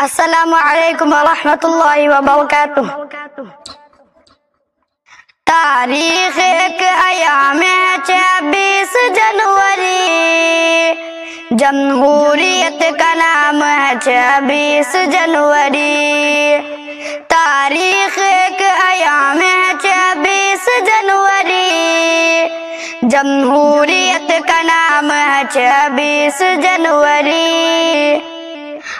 السلام علیکم ورحمۃ اللہ وبرکاتہ۔ تاریخ ایک ایام ہے 26 جنوری، جمہوریت کا نام ہے 26 جنوری۔ تاریخ ایک ایام ہے 26 جنوری، جمہوریت کا نام ہے 26 جنوری۔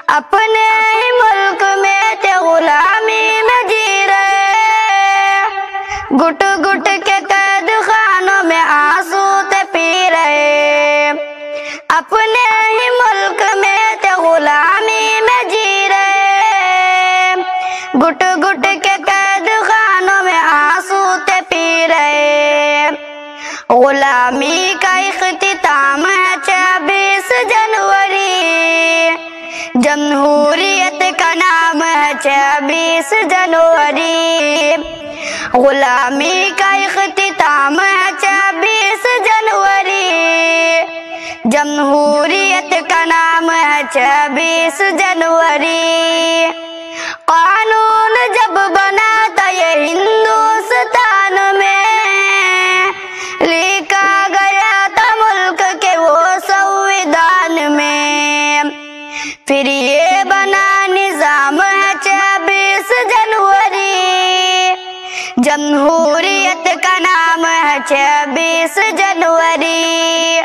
اپنے ہی ملک میں تھے غلامی میں جی رہے، گٹ گٹ کے قید خانوں میں آنسو تھے پی رہے۔ اپنے ہی ملک میں تھے غلامی میں جی رہے، گٹ گٹ کے قید خانوں میں آنسو تھے پی رہے۔ غلامی کا اختتام ہے 26 جنوری، جمہوریت کا نام ہے 26 جنوری۔ غلامی کا اختتام ہے 26 جنوری، جمہوریت کا نام ہے 26 جنوری۔ قانون جب بنا تھا یہ ہندوستان میں، لکھا گیا تھا ملک کے وہ سنویدھان میں، پھر یہ بنا نظام ہے 26 جنوری، جمہوریت کا نام ہے 26 جنوری۔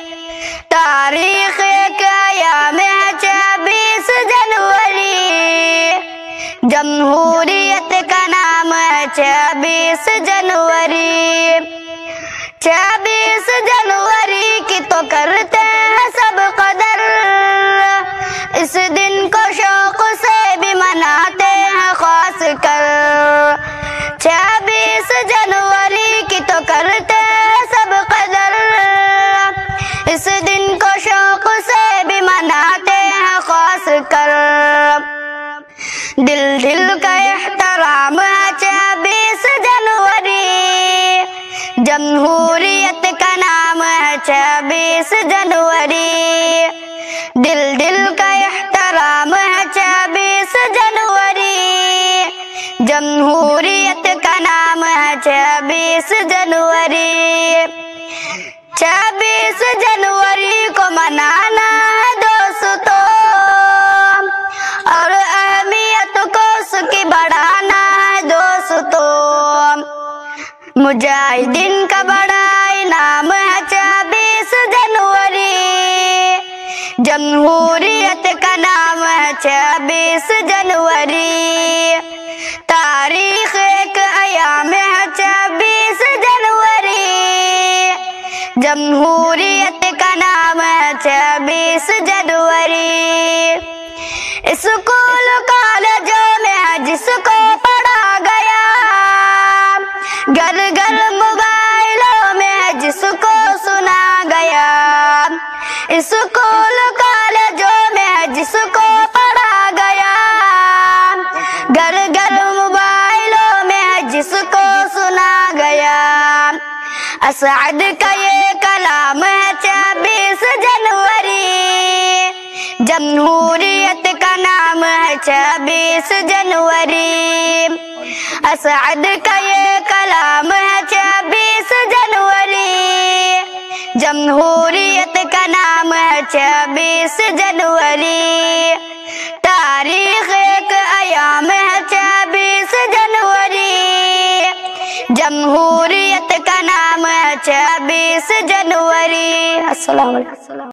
تاریخ ایک ایام ہے 26 جنوری، جمہوریت کا نام ہے 26 جنوری۔ 26 جنوری کی تو کرتے ہیں سب قدر، اس دن کو شوق سے بھی مناتے ہیں خاص کر۔ 26 جنوری کی تو کرتے ہیں سب قدر، اس دن کو شوق سے بھی مناتے ہیں خاص کر۔ دل دل کا احترام ہے 26 جنوری، جمہوریت کا نام ہے 26 جنوری۔ دل دل کا احترام ہے 26 جنوری، جمہوریت کا نام ہے 26 جنوری۔ 26 جنوری کو منانا ہے دوستو، اور اہمیت کو اس کی بڑھانا ہے دوستو۔ مجاہدین کا بڑا انعام ہے 26 جنوری، جمہوریت کا نام ہے 26 جنوری۔ تاریخ ایک ایام ہے 26 جنوری، جمہوریت کا نام ہے 26 جنوری۔ اسکول کالجوں میں ہے جس کو پڑھا گیا، گھر گھر موبائلوں میں ہے جس کو سنا گیا۔ اسکول کالجوں میں ہے جس کو پڑھا گیا، گھر گھر موبائلوں میں ہے جس کو سنا گیا۔ اسعد کا یہ کلام ہے 26 جنوری، جمہوریت کا نام ہے 26 جنوری۔ اسعد کا یہ کلام ہے 26 جنوری، جمہوریت کا نام ہے 26 جنوری۔ تاریخ ایک ایام ہے 26 جنوری، جمہوریت کا نام ہے 26 جنوری۔ السلام علیکم۔